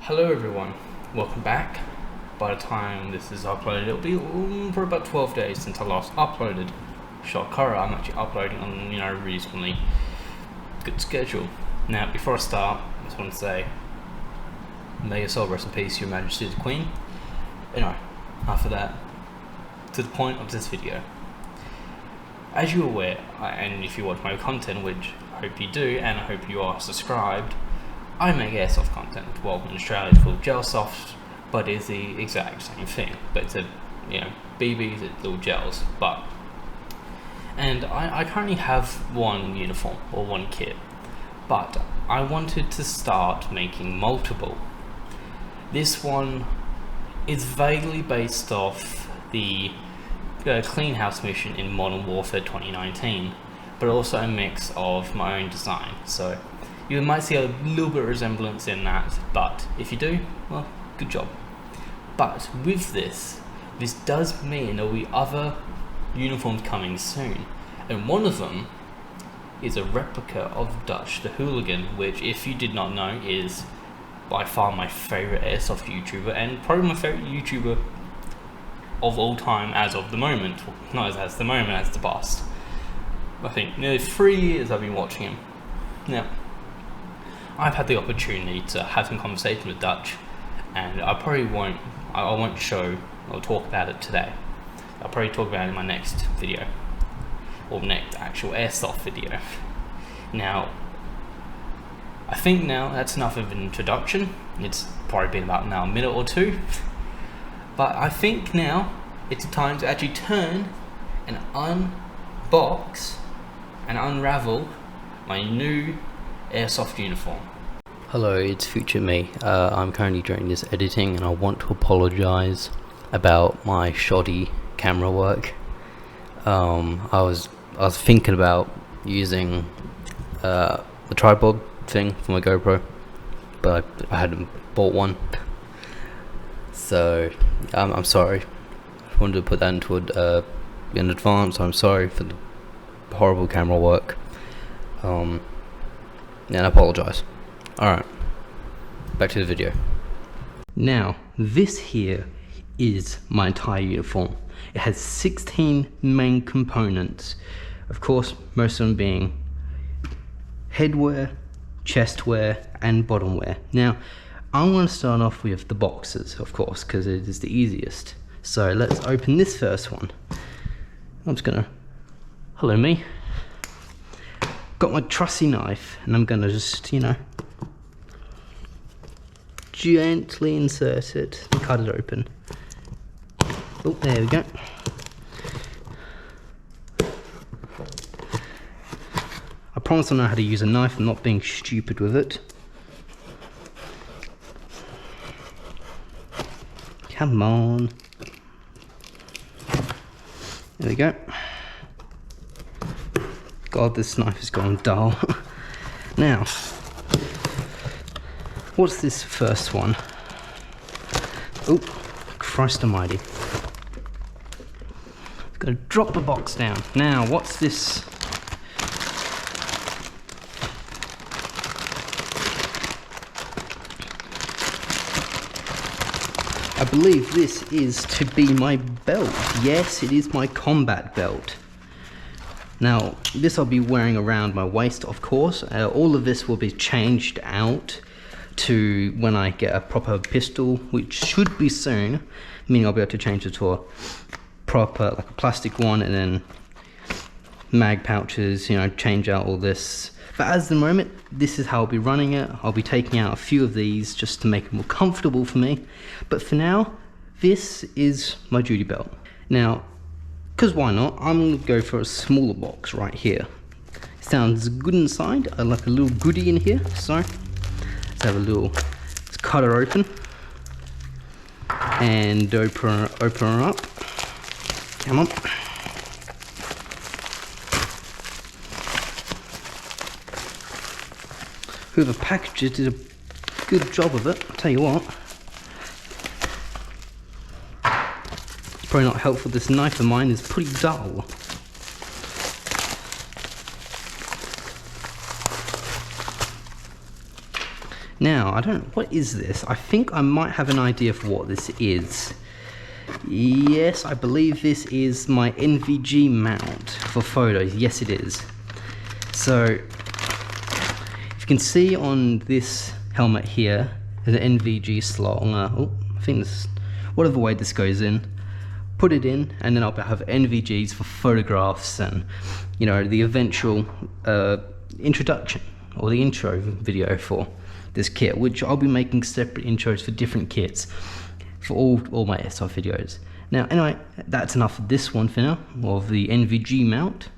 Hello everyone, welcome back. By the time this is uploaded, it'll be for about 12 days since I last uploaded Shock Horror. I'm actually uploading on a reasonably good schedule. Now, before I start, I just want to say, may your soul rest in peace, Your Majesty the Queen. Enough of that. To the point of this video. As you're aware, and if you watch my content, which I hope you do, and I hope you are subscribed, I make airsoft content. Well, in Australia it's called gelsoft, but it's the exact same thing. But it's BBs, it's little gels. And I currently have one uniform or one kit, but I wanted to start making multiple. This one is vaguely based off the Clean House mission in Modern Warfare 2019, but also a mix of my own design. So you might see a little bit of resemblance in that, but if you do, well, good job. But with this does mean there will be other uniforms coming soon, and one of them is a replica of Dutch the Hooligan, which, if you did not know, is by far my favourite airsoft YouTuber, and probably my favourite YouTuber of all time as of the moment. Not as the moment, as the past. I think nearly 3 years I've been watching him. Now, I've had the opportunity to have some conversation with Dutch, and I won't show or talk about it today. I'll probably talk about it in my next video, or next actual airsoft video. Now, I think now that's enough of an introduction. It's probably been about now a minute or two, but I think now it's time to actually turn and unbox and unravel my new airsoft uniform. Hello, it's future me. I'm currently doing this editing, and I want to apologize about my shoddy camera work. I was thinking about using the tripod thing for my GoPro, but I hadn't bought one, so I'm sorry. I wanted to put that into in advance. I'm sorry for the horrible camera work, and I apologize. Alright, back to the video. Now, this here is my entire uniform. It has 16 main components. Of course, most of them being headwear, chestwear, and bottomwear. Now, I'm going to start off with the boxes, of course, because it is the easiest. So let's open this first one. I'm just gonna, hello me. Got my trusty knife, and I'm gonna just, gently insert it and cut it open. Oh, there we go. I promise I know how to use a knife. I'm not being stupid with it. Come on. There we go. God, this knife is going dull. Now, what's this first one? Oh, Christ almighty. I'm gonna drop the box down. Now, what's this? I believe this is to be my belt. Yes, it is my combat belt. Now, this I'll be wearing around my waist, of course. All of this will be changed out to when I get a proper pistol, which should be soon, meaning I'll be able to change it to a proper, like a plastic one, and then mag pouches, change out all this. But as the moment, this is how I'll be running it. I'll be taking out a few of these just to make it more comfortable for me. But for now, this is my duty belt. Now, because why not, I'm going to go for a smaller box right here. It sounds good inside. I like a little goodie in here. So, let's have a little, let's cut her open. And open her up. Come on. Whoever packaged it did a good job of it, I'll tell you what. It's probably not helpful, this knife of mine is pretty dull. Now, I don't, what is this? I think I might have an idea for what this is. Yes, I believe this is my NVG mount for photos. Yes, it is. So, if you can see on this helmet here, there's an NVG slot on I think this, whatever way this goes in, put it in, and then I'll have NVGs for photographs and, you know, the eventual introduction or the intro video for this kit, which I'll be making separate intros for different kits for all my airsoft videos. Now, anyway, that's enough of this one for now, of the NVG mount.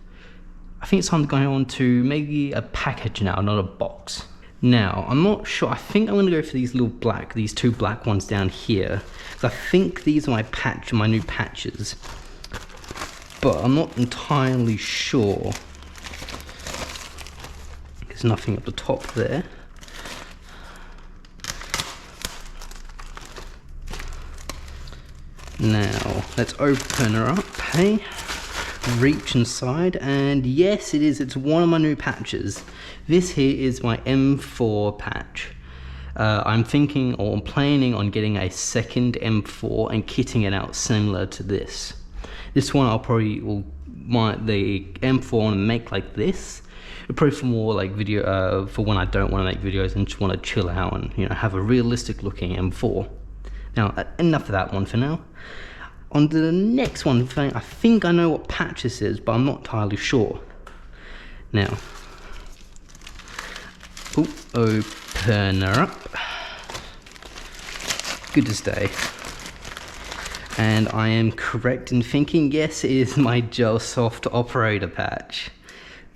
I think it's time to go on to maybe a package now, not a box. Now, I'm not sure, I think I'm gonna go for these these two black ones down here. So I think these are my new patches, but I'm not entirely sure. There's nothing at the top there. Now, let's open her up, hey? Reach inside, and yes, it is. It's one of my new patches. This here is my M4 patch. I'm thinking or I'm planning on getting a second M4 and kitting it out similar to this. This one I'll probably the M4 want to make like this. Probably for more like video for when I don't want to make videos and just want to chill out and, you know, have a realistic looking M4. Now, enough of that one for now. On to the next one, I think I know what patch this is, but I'm not entirely sure. Now, open her up. Good as day. And I am correct in thinking, yes, it is my AIRSOFT operator patch.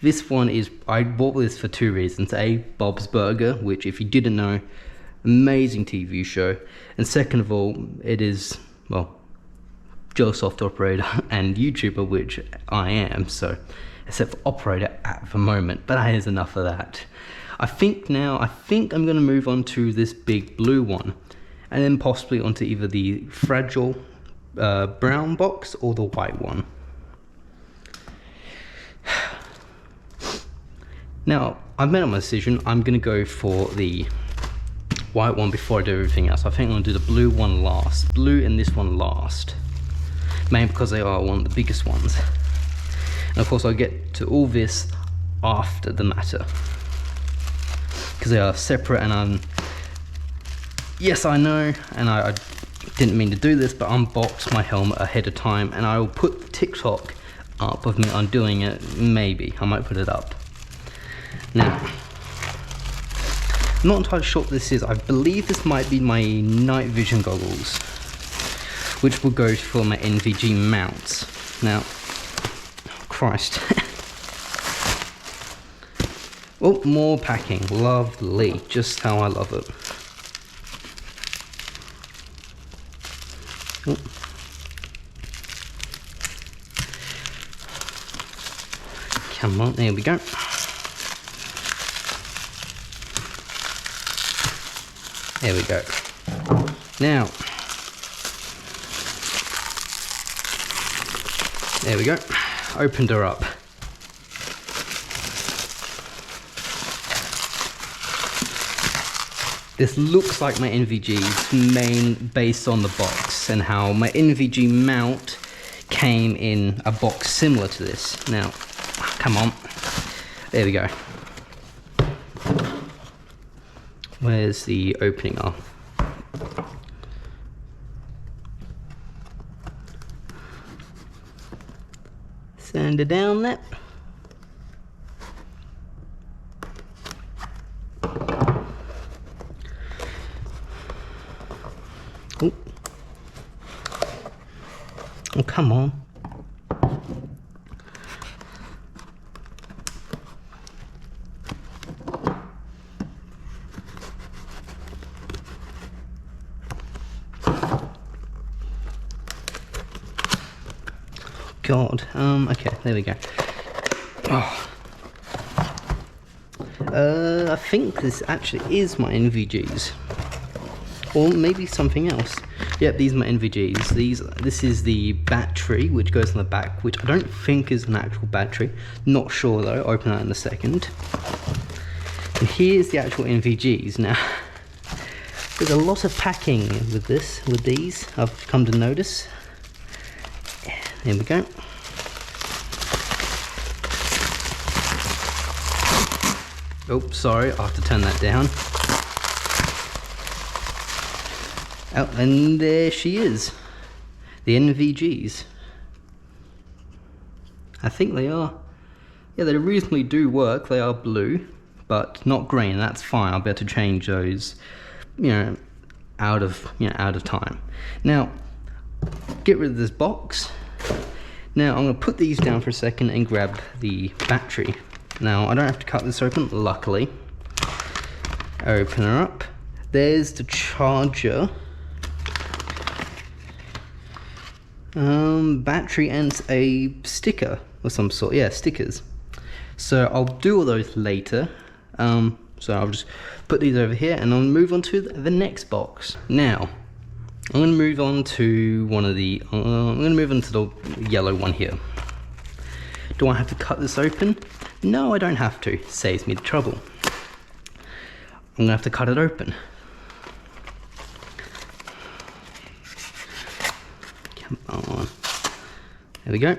This one is, I bought this for two reasons. A, Bob's Burger, which if you didn't know, amazing TV show. And second of all, it is, well, AIRSOFT operator and YouTuber, which I am, so except for operator at the moment, but that is enough of that. I think I'm going to move on to this big blue one, and then possibly onto either the fragile brown box or the white one. Now, I've made up my decision. I'm going to go for the white one before I do everything else. I think I'm going to do the blue one last. Blue and this one last. Mainly because they are one of the biggest ones. And of course I'll get to all this after the matter, because they are separate, and yes, I know, and I didn't mean to do this, but unbox my helmet ahead of time, and I will put the TikTok up of me undoing it. Maybe I might put it up. Now, I'm not entirely sure what this is. I believe this might be my night vision goggles, which will go for my NVG mounts. Now, Christ. Oh, more packing. Lovely. Just how I love it. Oh. Come on, there we go. There we go. Now, there we go. Opened her up. This looks like my NVG's based on the box, and how my NVG mount came in a box similar to this. Now, come on. There we go. Where's the opening up? Sand it down that. Oh, come on. God, okay, there we go. Oh. I think this actually is my NVGs. Or maybe something else. Yep, these are my NVGs. This is the battery, which goes on the back, which I don't think is an actual battery. Not sure though, I'll open that in a second. And here's the actual NVGs. Now, There's a lot of packing with these, I've come to notice. There we go. Oh, sorry, I have to turn that down. Oh, and there she is. The NVGs. I think they are, yeah, they reasonably do work. They are blue, but not green. That's fine. I'll be able to change those, out of time. Now, get rid of this box. Now I'm going to put these down for a second and grab the battery. Now I don't have to cut this open, luckily. Open her up. There's the charger. Battery and a sticker of some sort. Yeah, stickers. So I'll do all those later. So I'll just put these over here and I'll move on to the next box. Now, I'm going to move on to I'm going to move on to the yellow one here. Do I have to cut this open? No, I don't have to. Saves me the trouble. I'm going to have to cut it open. Come on. There we go.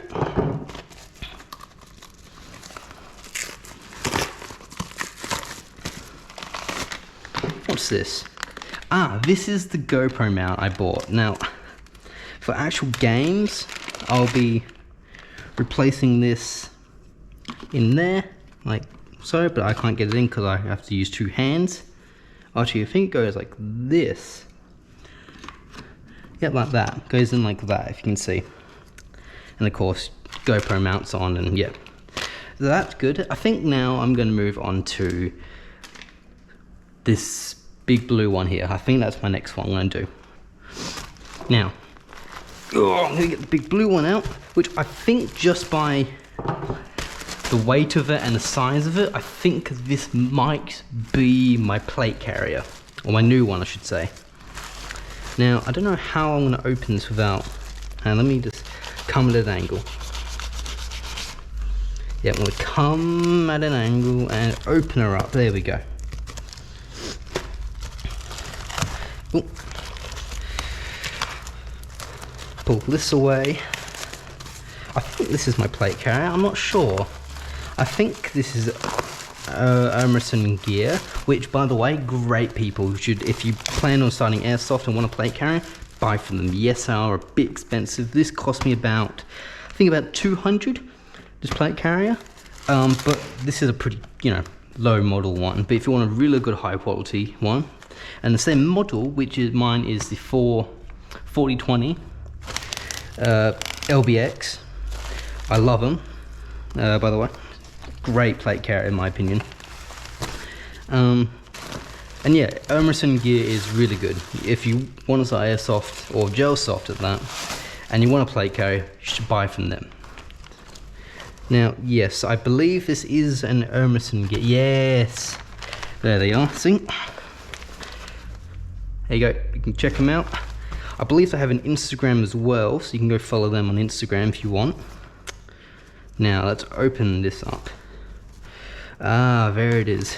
What's this? Ah, this is the GoPro mount I bought. Now, for actual games, I'll be replacing this in there, like so, but I can't get it in because I have to use two hands. Actually, I think it goes like this. Yeah, like that. Goes in like that, if you can see. And of course, GoPro mounts on, and yeah. So that's good. I think now I'm going to move on to this big blue one here. I think that's my next one I'm going to do. Now, I'm going to get the big blue one out, which I think just by the weight of it and the size of it, I think this might be my plate carrier, or my new one I should say. Now, I don't know how I'm going to open this without, and let me just come at an angle. Yeah, I'm going to come at an angle and open her up. There we go. Ooh. Pull this away. I think this is my plate carrier. I'm not sure. I think this is Emerson gear, which, by the way, great people should, if you plan on starting airsoft and want a plate carrier, buy from them. Yes, they are a bit expensive. This cost me about, I think about 200. This plate carrier, but this is a pretty, low model one. But if you want a really good high quality one, and the same model, which is mine, is the 4020 LBX. I love them. By the way, great plate carrier in my opinion. And yeah, Emerson gear is really good. If you want to start airsoft or gel soft at that, and you want a plate carrier, you should buy from them. Now, yes, I believe this is an Emerson gear. Yes, there they are. See, there you go. You can check them out. I believe they have an Instagram as well, so you can go follow them on Instagram if you want. Now, let's open this up. Ah, there it is.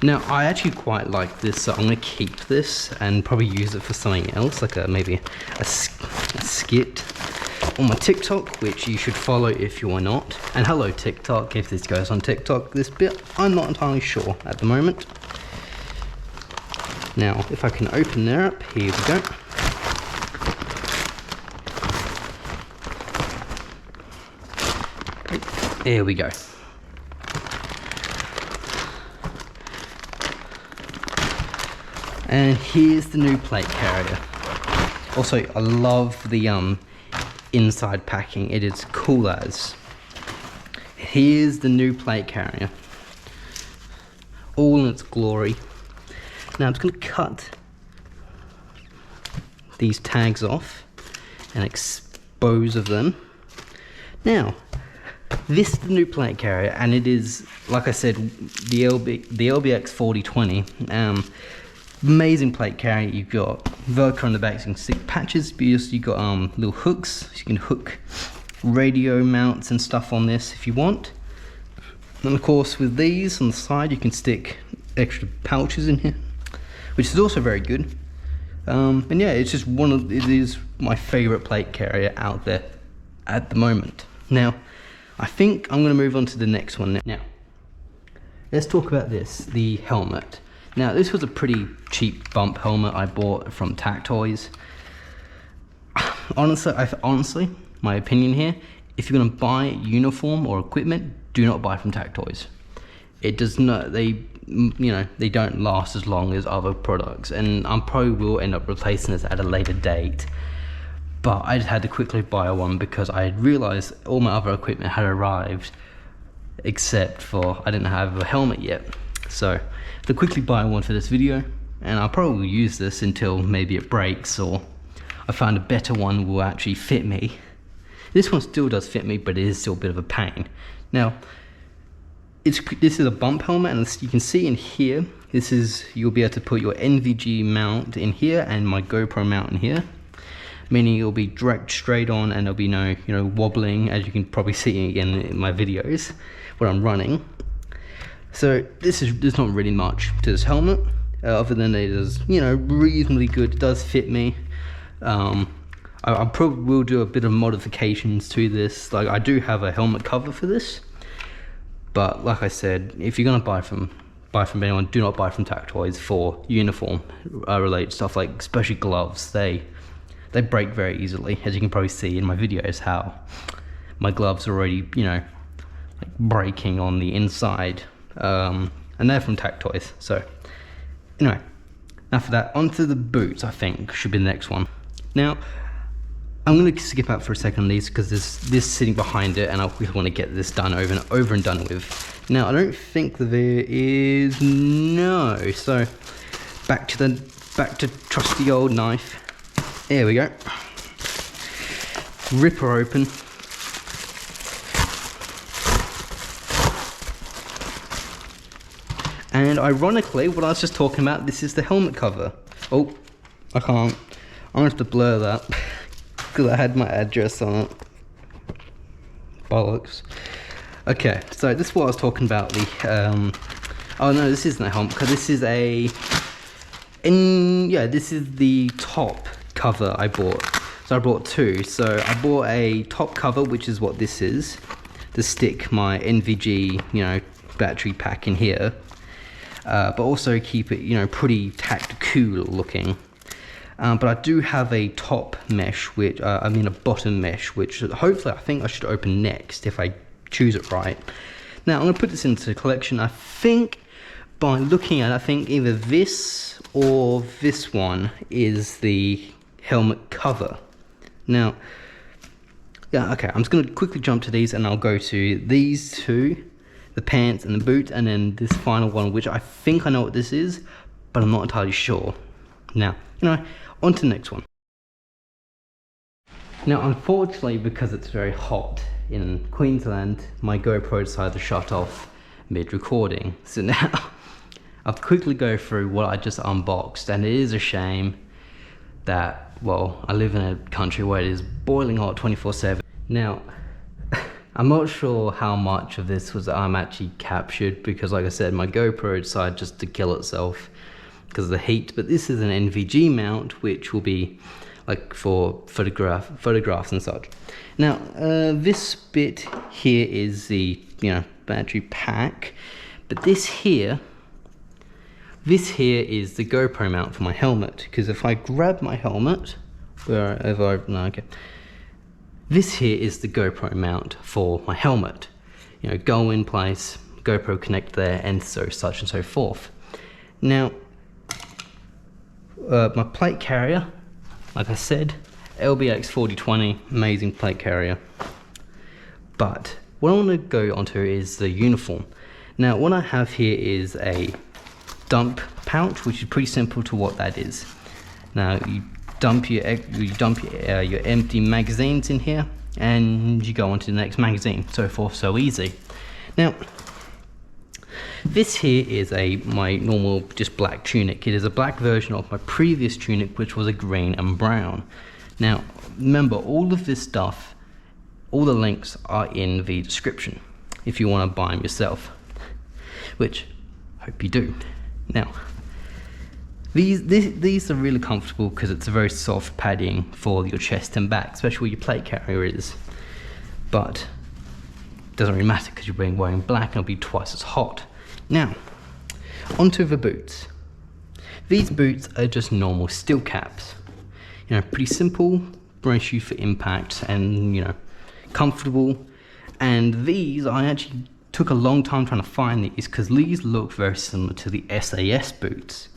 Now, I actually quite like this, so I'm going to keep this and probably use it for something else, like maybe a skit on my TikTok, which you should follow if you are not. And hello TikTok, if this goes on TikTok, this bit, I'm not entirely sure at the moment. Now, if I can open there up, here we go. There we go. And here's the new plate carrier. Also, I love the inside packing. It is cool as. Here's the new plate carrier. All in its glory. Now I'm just going to cut these tags off and expose of them. Now, this is the new plate carrier, and it is, like I said, the LBX 4020. Amazing plate carrier. You've got Velcro on the back, so you can stick patches. But you've got little hooks, so you can hook radio mounts and stuff on this if you want. And of course, with these on the side, you can stick extra pouches in here, which is also very good. And yeah, it's just it is my favorite plate carrier out there at the moment. Now, I think I'm going to move on to the next one now. Let's talk about this, the helmet. Now, this was a pretty cheap bump helmet I bought from Tac Toys. Honestly, my opinion here, if you're going to buy uniform or equipment, do not buy from Tac Toys. It does not, they don't last as long as other products, and I probably will end up replacing this at a later date. But I just had to quickly buy one because I had realized all my other equipment had arrived, except for I didn't have a helmet yet. So I had to quickly buy one for this video, and I'll probably use this until maybe it breaks or I find a better one will actually fit me. This one still does fit me, but it is still a bit of a pain. Now, this is a bump helmet, and you can see in here, you'll be able to put your NVG mount in here and my GoPro mount in here, meaning it'll be direct straight on and there'll be no wobbling, as you can probably see again in my videos when I'm running. So there's not really much to this helmet other than it is reasonably good. It does fit me. I probably will do a bit of modifications to this. Like, I do have a helmet cover for this, but like I said, if you're gonna buy from anyone, do not buy from Tac Toys for uniform related stuff, like especially gloves. They break very easily, as you can probably see in my videos how my gloves are already like breaking on the inside, and they're from Tac Toys. So anyway, enough of that. Onto the boots, I think should be the next one. Now, I'm going to skip out for a second on these because there's this sitting behind it, and I really want to get this done over and done with. Now, I don't think that there is no. So back to trusty old knife. There we go. Rip her open. And ironically, what I was just talking about, this is the helmet cover. Oh, I can't. I'm going to have to blur that because I had my address on it. Bollocks. Okay, so this is what I was talking about. The oh no, this isn't a helmet because this is this is the top cover I bought. So I bought two. So I bought a top cover, which is what this is, to stick my NVG battery pack in here, but also keep it pretty tactical looking. But I do have a top mesh, which a bottom mesh, which hopefully I think I should open next if I choose it right. Now I'm going to put this into the collection. I think by looking at it, I think either this or this one is the helmet cover. Now, yeah, okay, I'm just going to quickly jump to these and I'll go to these two, the pants and the boot, and then this final one, which I think I know what this is, but I'm not entirely sure. Now, on to the next one. Now, unfortunately, because it's very hot in Queensland, my GoPro decided to shut off mid-recording. So now, I'll quickly go through what I just unboxed, and it is a shame that, well, I live in a country where it is boiling hot 24/7. Now, I'm not sure how much of this was I'm actually captured, because like I said, my GoPro decided just to kill itself because of the heat. But this is an NVG mount, which will be like for photographs and such. Now, this bit here is the battery pack, but this here is the GoPro mount for my helmet. Because if I grab my helmet, this here is the GoPro mount for my helmet. Go in place, GoPro connect there, and such and so forth. Now, my plate carrier, like I said, LBX 4020, amazing plate carrier. But what I want to go onto is the uniform. Now, what I have here is a dump pouch, which is pretty simple to what that is. Now, you dump your empty magazines in here, and you go on to the next magazine. So forth, so easy. Now, this here is my normal just black tunic. It is a black version of my previous tunic, which was a green and brown. Now, remember, all of this stuff, all the links are in the description if you want to buy them yourself, which I hope you do. Now, these are really comfortable because it's a very soft padding for your chest and back, especially where your plate carrier is. But it doesn't really matter because you're wearing black and it'll be twice as hot. Now, onto the boots. These boots are just normal steel caps. You know, pretty simple, brace you for impact, and you know, comfortable. And these, I actually took a long time trying to find these because these look very similar to the SAS boots.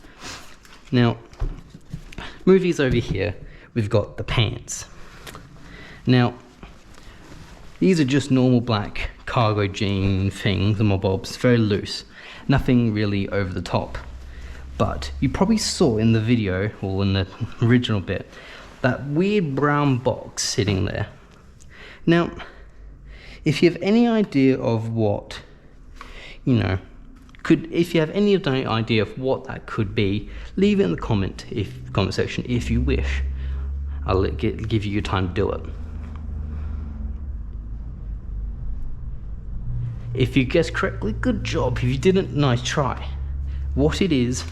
Now, move these over here. We've got the pants. Now, these are just normal black cargo jean things, and my bobs, very loose, nothing really over the top. But you probably saw in the video, or in the original bit, that weird brown box sitting there. Now, if you have any idea of what, you know, if you have any idea of what that could be, leave it in the comment section if you wish. I'll give you your time to do it. If you guessed correctly, good job. If you didn't, nice try. What it is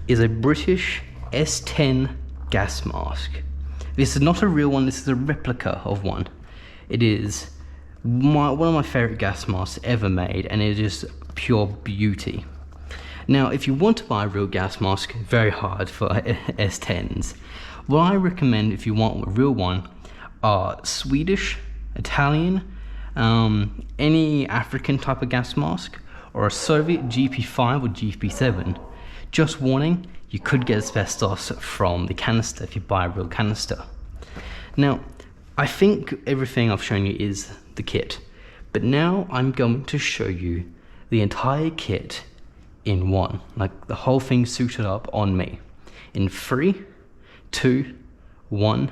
a British S10 gas mask. This is not a real one, this is a replica of one. It is one of my favorite gas masks ever made, and it is pure beauty. Now, if you want to buy a real gas mask, very hard for S10s. What I recommend if you want a real one are Swedish, Italian, any African type of gas mask, or a Soviet GP5 or GP7. Just warning, you could get asbestos from the canister if you buy a real canister. Now, I think everything I've shown you is the kit, but now I'm going to show you the entire kit in one, like the whole thing suited up on me. In 3, 2, 1,